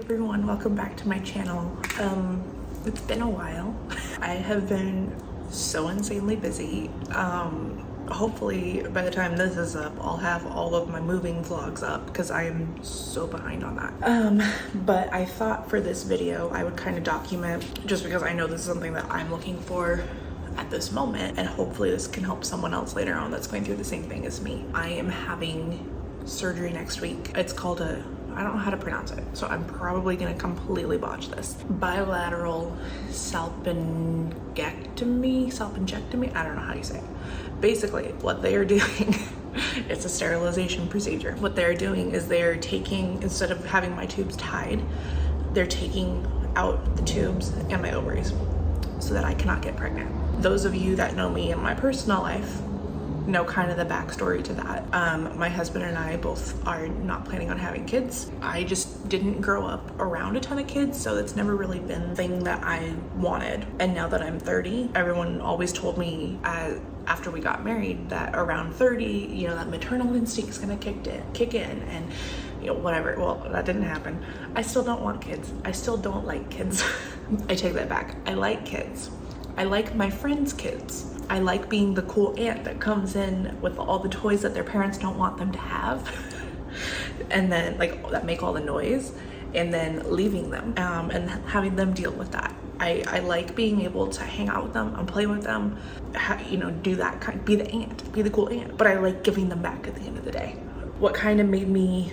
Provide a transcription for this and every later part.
everyone, welcome back to my channel. It's been a while. I have been so insanely busy. Hopefully by the time this is up, I'll have all of my moving vlogs up because I am so behind on that. But I thought for this video I would kind of document, just because I know this is something that I'm looking for at this moment, and hopefully this can help someone else later on that's going through the same thing as me. I am having surgery next week. It's called I don't know how to pronounce it, so I'm probably gonna completely botch this. Bilateral salpingectomy, I don't know how you say it. Basically, what they are doing, it's a sterilization procedure. What they're doing is they're taking, instead of having my tubes tied, they're taking out the tubes and my ovaries so that I cannot get pregnant. Those of you that know me in my personal life know kind of the backstory to that. My husband and I both are not planning on having kids. I just didn't grow up around a ton of kids, so it's never really been the thing that I wanted. And now that I'm 30, everyone always told me after we got married that around 30, you know, that maternal instinct is gonna kick in and you know, whatever. Well, that didn't happen. I still don't want kids. I still don't like kids. I take that back. I like kids. I like my friends' kids. I like being the cool aunt that comes in with all the toys that their parents don't want them to have and then like that make all the noise and then leaving them and having them deal with that. I like being able to hang out with them and play with them, you know, do that kind, be the aunt, be the cool aunt, but I like giving them back at the end of the day. What kind of made me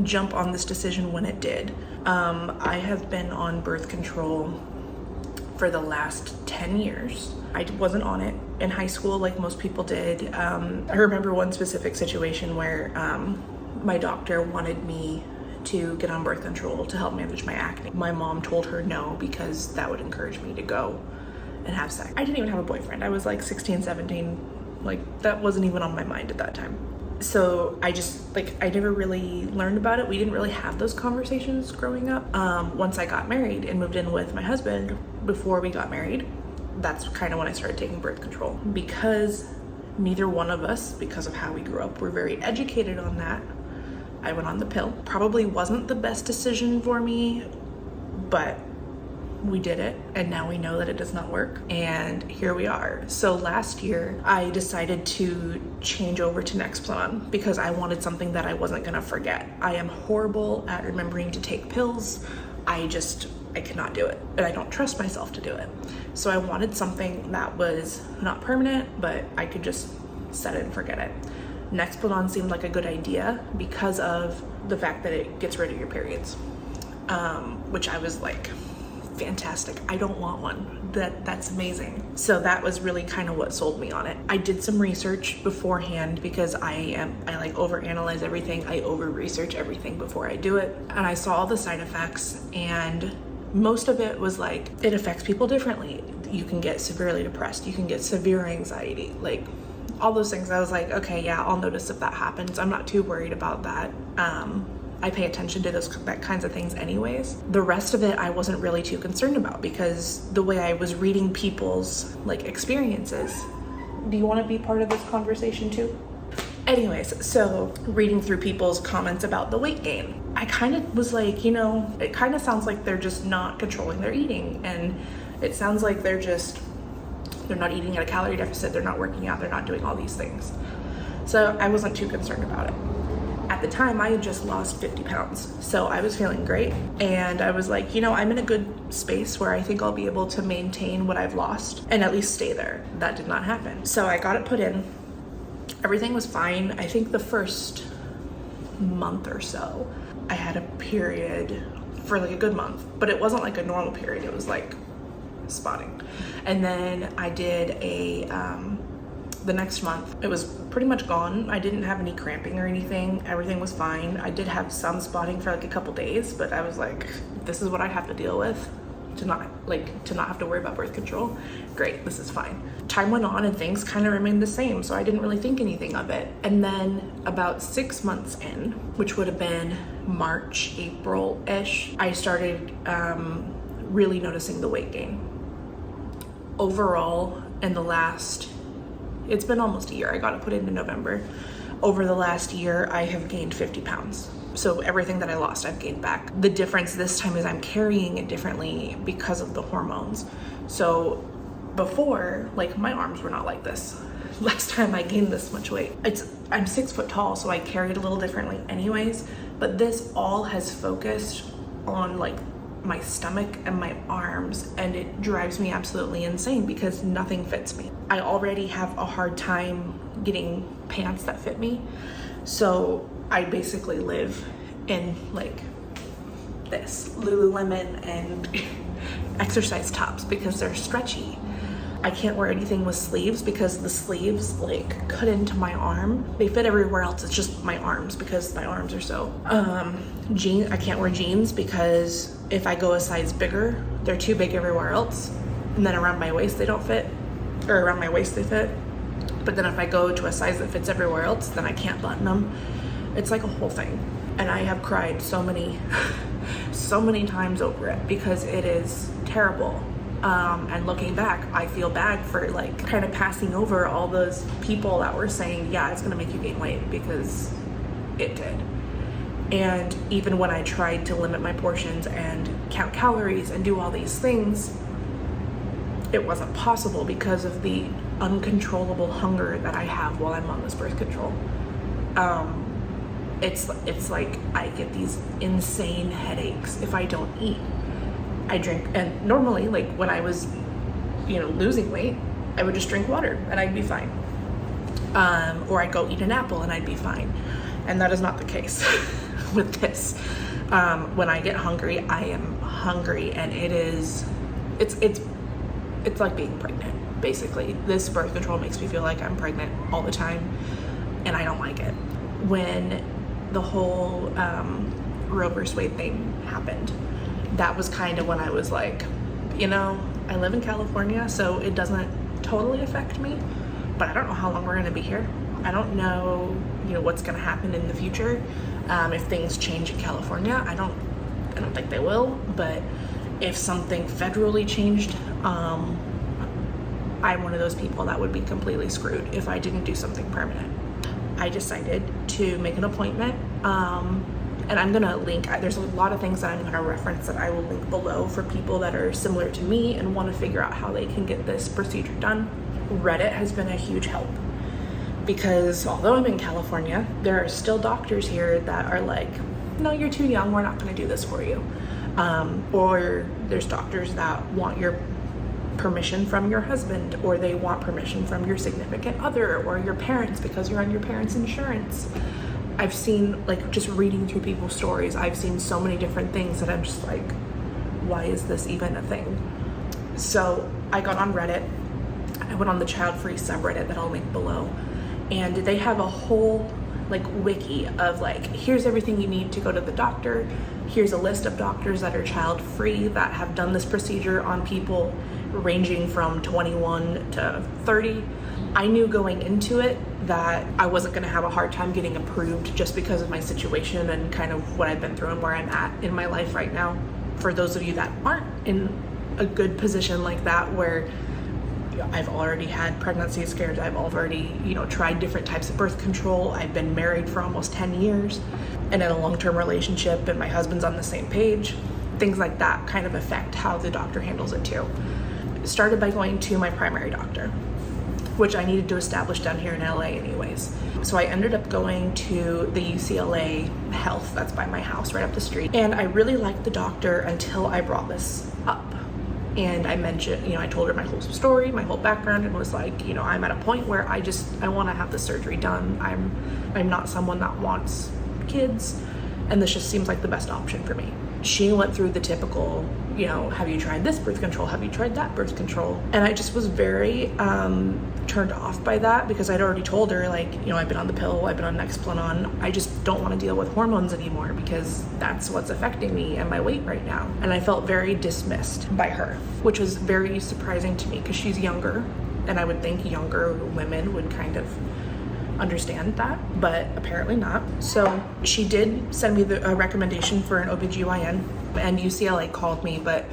jump on this decision when it did, I have been on birth control for the last 10 years. I wasn't on it in high school like most people did. I remember one specific situation where my doctor wanted me to get on birth control to help manage my acne. My mom told her no because that would encourage me to go and have sex. I didn't even have a boyfriend. I was like 16, 17, like that wasn't even on my mind at that time. So I just like, I never really learned about it. We didn't really have those conversations growing up. Once I got married and moved in with my husband, before we got married, that's kind of when I started taking birth control. Because neither one of us, because of how we grew up, were very educated on that, I went on the pill. Probably wasn't the best decision for me, but we did it, and now we know that it does not work, and here we are. So last year I decided to change over to Nexplanon because I wanted something that I wasn't gonna forget. I am horrible at remembering to take pills. I cannot do it, and I don't trust myself to do it. So I wanted something that was not permanent, but I could just set it and forget it. Nexplanon seemed like a good idea because of the fact that it gets rid of your periods, which I was like, fantastic. I don't want one. That's amazing. So that was really kind of what sold me on it. I did some research beforehand because I like overanalyze everything. I over research everything before I do it. And I saw all the side effects, and most of it was like, it affects people differently. You can get severely depressed. You can get severe anxiety, like all those things. I was like, okay, yeah, I'll notice if that happens. I'm not too worried about that. I pay attention to that kinds of things anyways. The rest of it I wasn't really too concerned about because the way I was reading people's like experiences. Do you want to be part of this conversation too? Anyways, so reading through people's comments about the weight gain, I kind of was like, you know, it kind of sounds like they're just not controlling their eating, and it sounds like they're not eating at a calorie deficit, they're not working out, they're not doing all these things. So I wasn't too concerned about it. At the time, I had just lost 50 pounds, so I was feeling great, and I was like, you know, I'm in a good space where I think I'll be able to maintain what I've lost and at least stay there. That did not happen. So I got it put in. Everything was fine. I think the first month or so, I had a period for like a good month, but it wasn't like a normal period. It was like spotting. And then I did the next month, it was pretty much gone. I didn't have any cramping or anything. Everything was fine. I did have some spotting for like a couple days, but I was like, this is what I have to deal with to not have to worry about birth control. Great, this is fine. Time went on and things kind of remained the same, so I didn't really think anything of it. And then about 6 months in, which would have been March, April-ish, I started really noticing the weight gain. Overall, in the last, it's been almost a year. I got it put in November. Over the last year, I have gained 50 pounds. So everything that I lost, I've gained back. The difference this time is I'm carrying it differently because of the hormones. So before, like, my arms were not like this. Last time I gained this much weight. I'm 6 foot tall, so I carry it a little differently anyways, but this all has focused on like my stomach and my arms, and it drives me absolutely insane because nothing fits me. I already have a hard time getting pants that fit me, so I basically live in like this Lululemon and exercise tops because they're stretchy. I can't wear anything with sleeves because the sleeves like cut into my arm. They fit everywhere else, it's just my arms because my arms are so. Jeans, I can't wear jeans because if I go a size bigger, they're too big everywhere else. And then around my waist they don't fit, or around my waist they fit. But then if I go to a size that fits everywhere else, then I can't button them. It's like a whole thing. And I have cried so many times over it because it is terrible. And looking back, I feel bad for like kind of passing over all those people that were saying, yeah, it's gonna make you gain weight, because it did. And even when I tried to limit my portions and count calories and do all these things, it wasn't possible because of the uncontrollable hunger that I have while I'm on this birth control. It's like I get these insane headaches if I don't eat. I drink, and normally, like when I was, losing weight, I would just drink water and I'd be fine. Or I'd go eat an apple and I'd be fine. And that is not the case with this. When I get hungry, I am hungry, and it's like being pregnant, basically. This birth control makes me feel like I'm pregnant all the time, and I don't like it. When the whole Roe vs. Wade thing happened, that was kind of when I was like, I live in California, so it doesn't totally affect me, but I don't know how long we're gonna be here. I don't know, what's gonna happen in the future. If things change in California, I don't think they will, but if something federally changed, I'm one of those people that would be completely screwed if I didn't do something permanent. I decided to make an appointment, and I'm gonna link, there's a lot of things that I'm gonna reference that I will link below for people that are similar to me and wanna figure out how they can get this procedure done. Reddit has been a huge help, because although I'm in California, there are still doctors here that are like, no, you're too young, we're not gonna do this for you. Or there's doctors that want your permission from your husband, or they want permission from your significant other or your parents because you're on your parents' insurance. I've seen, like, just reading through people's stories, I've seen so many different things that I'm just like, why is this even a thing? So I got on Reddit. I went on the child-free subreddit that I'll link below, and they have a whole like wiki of like, here's everything you need to go to the doctor. Here's a list of doctors that are child-free that have done this procedure on people ranging from 21 to 30. I knew going into it that I wasn't gonna have a hard time getting approved just because of my situation and kind of what I've been through and where I'm at in my life right now. For those of you that aren't in a good position like that, where I've already had pregnancy scares, I've already, tried different types of birth control, I've been married for almost 10 years and in a long-term relationship, and my husband's on the same page. Things like that kind of affect how the doctor handles it too. It started by going to my primary doctor, which I needed to establish down here in LA anyways. So I ended up going to the UCLA Health that's by my house right up the street. And I really liked the doctor until I brought this up. And I mentioned, I told her my whole story, my whole background, and was like, I'm at a point where I want to have the surgery done. I'm not someone that wants kids, and this just seems like the best option for me. She went through the typical, have you tried this birth control? Have you tried that birth control? And I just was very turned off by that, because I'd already told her, like, I've been on the pill, I've been on Nexplanon. I just don't want to deal with hormones anymore because that's what's affecting me and my weight right now. And I felt very dismissed by her, which was very surprising to me because she's younger, and I would think younger women would kind of understand that, but apparently not. So she did send me a recommendation for an OBGYN, and UCLA called me, but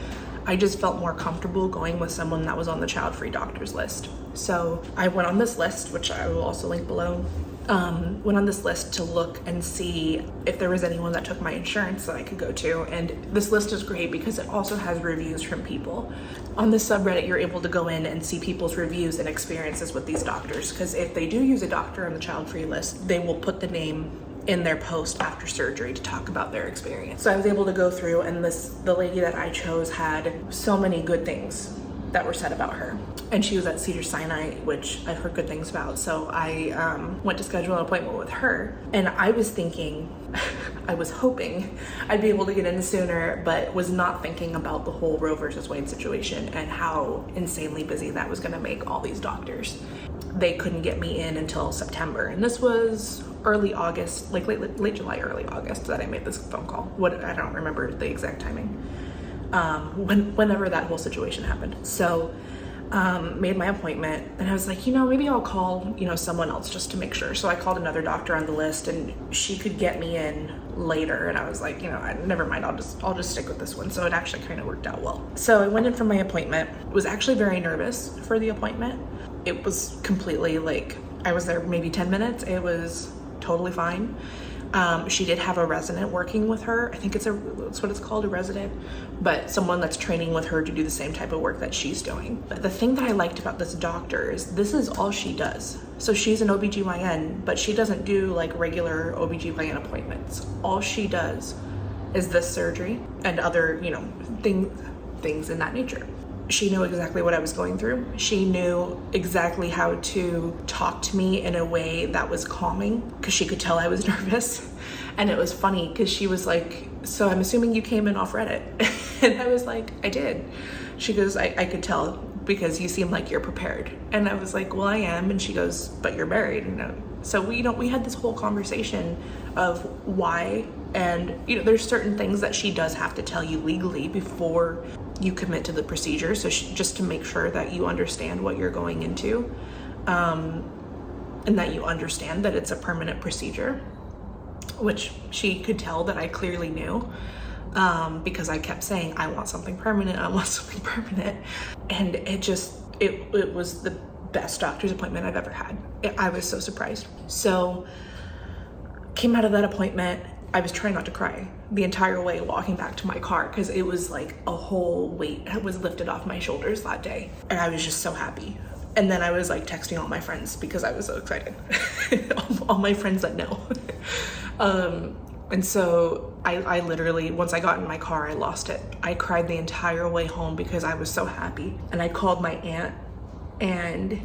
I just felt more comfortable going with someone that was on the child-free doctors list. So I went on this list, which I will also link below. Went on this list to look and see if there was anyone that took my insurance that I could go to. And this list is great because it also has reviews from people. On this subreddit, you're able to go in and see people's reviews and experiences with these doctors. Because if they do use a doctor on the child-free list, they will put the name in their post after surgery to talk about their experience. So I was able to go through, and the lady that I chose had so many good things that were said about her. And she was at Cedars-Sinai, which I've heard good things about. So I went to schedule an appointment with her, and I was thinking, I was hoping I'd be able to get in sooner, but was not thinking about the whole Roe versus Wade situation and how insanely busy that was gonna make all these doctors. They couldn't get me in until September, and this was early August, like late July, early August that I made this phone call. I don't remember the exact timing. Whenever that whole situation happened. So made my appointment, and I was like, maybe I'll call, someone else just to make sure. So I called another doctor on the list, and she could get me in later. And I was like, never mind, I'll just stick with this one. So it actually kind of worked out well. So I went in for my appointment, was actually very nervous for the appointment. It was completely I was there maybe 10 minutes. It was totally fine. She did have a resident working with her. I think that's what it's called, a resident, but someone that's training with her to do the same type of work that she's doing. But the thing that I liked about this doctor is this is all she does. So she's an OBGYN, but she doesn't do regular OBGYN appointments. All she does is this surgery and other, things in that nature. She knew exactly what I was going through. She knew exactly how to talk to me in a way that was calming, because she could tell I was nervous. And it was funny because she was like, so I'm assuming you came in off Reddit. And I was like, I did. She goes, I could tell because you seem like you're prepared. And I was like, well, I am. And she goes, but you're married. And so we had this whole conversation of why, and there's certain things that she does have to tell you legally before you commit to the procedure. So just to make sure that you understand what you're going into, and that you understand that it's a permanent procedure, which she could tell that I clearly knew, because I kept saying, I want something permanent, I want something permanent. And it was the best doctor's appointment I've ever had. I was so surprised. So came out of that appointment, I was trying not to cry the entire way walking back to my car, because it was like a whole weight was lifted off my shoulders that day. And I was just so happy. And then I was texting all my friends because I was so excited. All my friends that know. And so I literally, once I got in my car, I lost it. I cried the entire way home because I was so happy. And I called my aunt and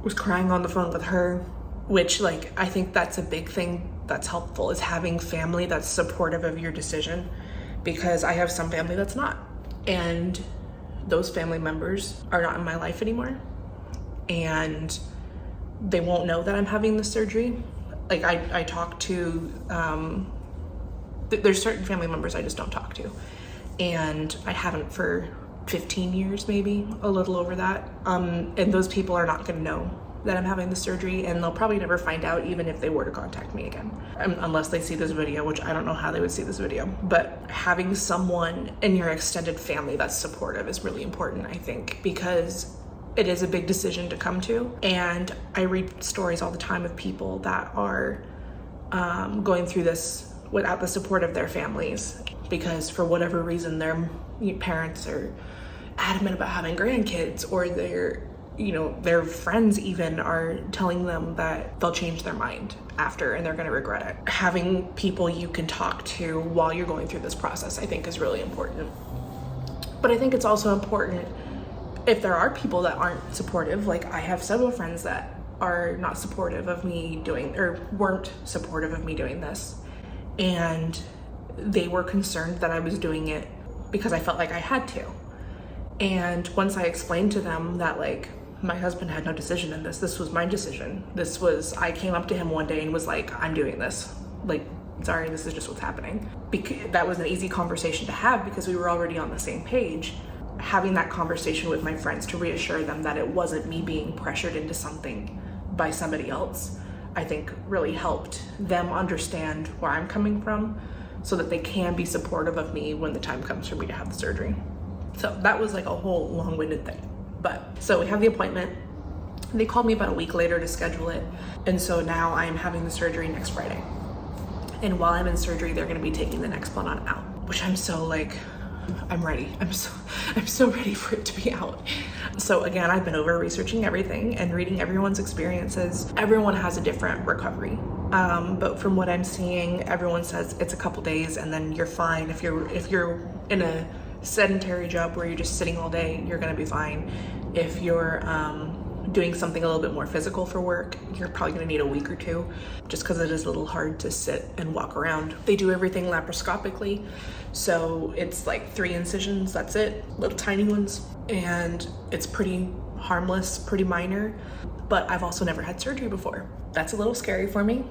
was crying on the phone with her, which I think that's a big thing that's helpful, is having family that's supportive of your decision, because I have some family that's not. And those family members are not in my life anymore. And they won't know that I'm having the surgery. I talk to, there's certain family members I just don't talk to. And I haven't for 15 years, maybe a little over that. And those people are not gonna know that I'm having the surgery, and they'll probably never find out even if they were to contact me again, unless they see this video, which I don't know how they would see this video. But having someone in your extended family that's supportive is really important, I think, because it is a big decision to come to. And I read stories all the time of people that are going through this without the support of their families, because for whatever reason their parents are adamant about having grandkids, or their friends even are telling them that they'll change their mind after and they're going to regret it. Having people you can talk to while you're going through this process, I think, is really important. But I think it's also important if there are people that aren't supportive. I have several friends that are not supportive of me weren't supportive of me doing this. And they were concerned that I was doing it because I felt like I had to. And once I explained to them that my husband had no decision in this. This was my decision. I came up to him one day and was like, I'm doing this. Sorry, this is just what's happening. That was an easy conversation to have because we were already on the same page. Having that conversation with my friends to reassure them that it wasn't me being pressured into something by somebody else, I think really helped them understand where I'm coming from, so that they can be supportive of me when the time comes for me to have the surgery. So that was like a whole long-winded thing. But so we have the appointment. They called me about a week later to schedule it. And so now I'm having the surgery next Friday. And while I'm in surgery, they're gonna be taking the Nexplanon out, which I'm so like, I'm ready. I'm so ready for it to be out. So again, I've been over researching everything and reading everyone's experiences. Everyone has a different recovery. But from what I'm seeing, everyone says it's a couple days and then you're fine. If you're in a sedentary job where you're just sitting all day, you're gonna be fine. If you're doing something a little bit more physical for work, you're probably gonna need a week or two, just because it is a little hard to sit and walk around. They do everything laparoscopically, so it's like 3 incisions, that's it, little tiny ones, and it's pretty harmless, pretty minor, but I've also never had surgery before. That's a little scary for me.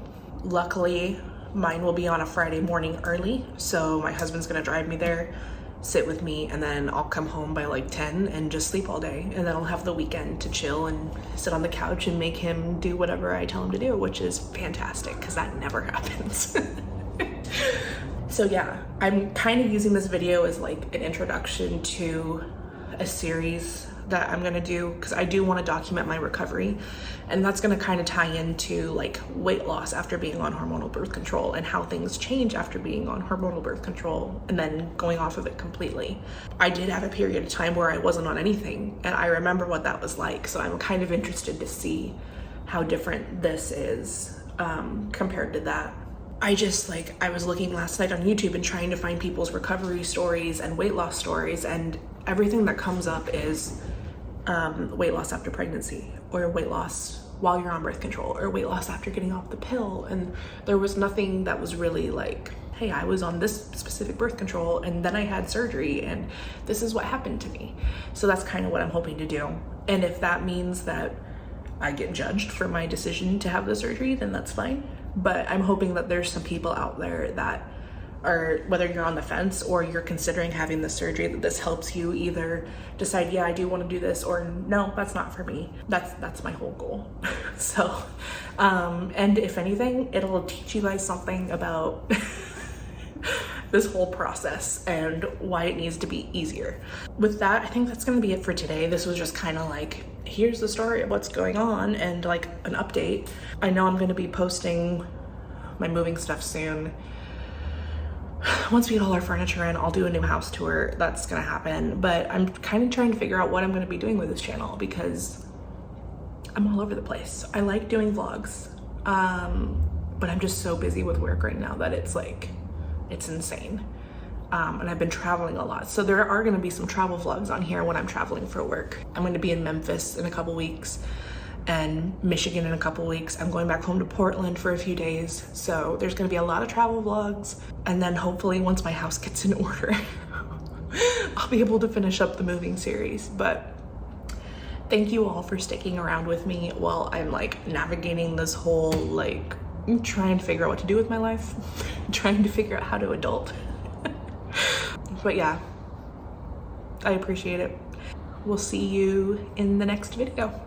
Luckily, mine will be on a Friday morning early, so my husband's gonna drive me there, sit with me, and then I'll come home by like 10 and just sleep all day, and then I'll have the weekend to chill and sit on the couch and make him do whatever I tell him to do, which is fantastic because that never happens. So yeah, I'm kind of using this video as like an introduction to a series that I'm gonna do, because I do want to document my recovery, and that's gonna kind of tie into like weight loss after being on hormonal birth control and how things change after being on hormonal birth control and then going off of it completely. I did have a period of time where I wasn't on anything, and I remember what that was like, so I'm kind of interested to see how different this is compared to that. I was looking last night on YouTube and trying to find people's recovery stories and weight loss stories, and everything that comes up is weight loss after pregnancy, or weight loss while you're on birth control, or weight loss after getting off the pill. And there was nothing that was really like, hey, I was on this specific birth control and then I had surgery and this is what happened to me. So that's kind of what I'm hoping to do. And if that means that I get judged for my decision to have the surgery, then that's fine. But I'm hoping that there's some people out there that are, whether you're on the fence or you're considering having the surgery, that this helps you either decide, yeah, I do want to do this, or no, that's not for me. That's my whole goal. So, and if anything, it'll teach you guys something about this whole process and why it needs to be easier. With that, I think that's going to be it for today. This was just kind of like, here's the story of what's going on and like an update. I know I'm going to be posting my moving stuff soon. Once we get all our furniture in, I'll do a new house tour. That's gonna happen. But I'm kind of trying to figure out what I'm gonna be doing with this channel, because I'm all over the place. I like doing vlogs, but I'm just so busy with work right now that it's like, it's insane. And I've been traveling a lot. So there are gonna be some travel vlogs on here when I'm traveling for work. I'm gonna be in Memphis in a couple weeks and Michigan in a couple weeks. I'm going back home to Portland for a few days. So there's gonna be a lot of travel vlogs. And then hopefully once my house gets in order, I'll be able to finish up the moving series. But thank you all for sticking around with me while I'm like navigating this whole, like, trying to figure out what to do with my life, trying to figure out how to adult. But yeah, I appreciate it. We'll see you in the next video.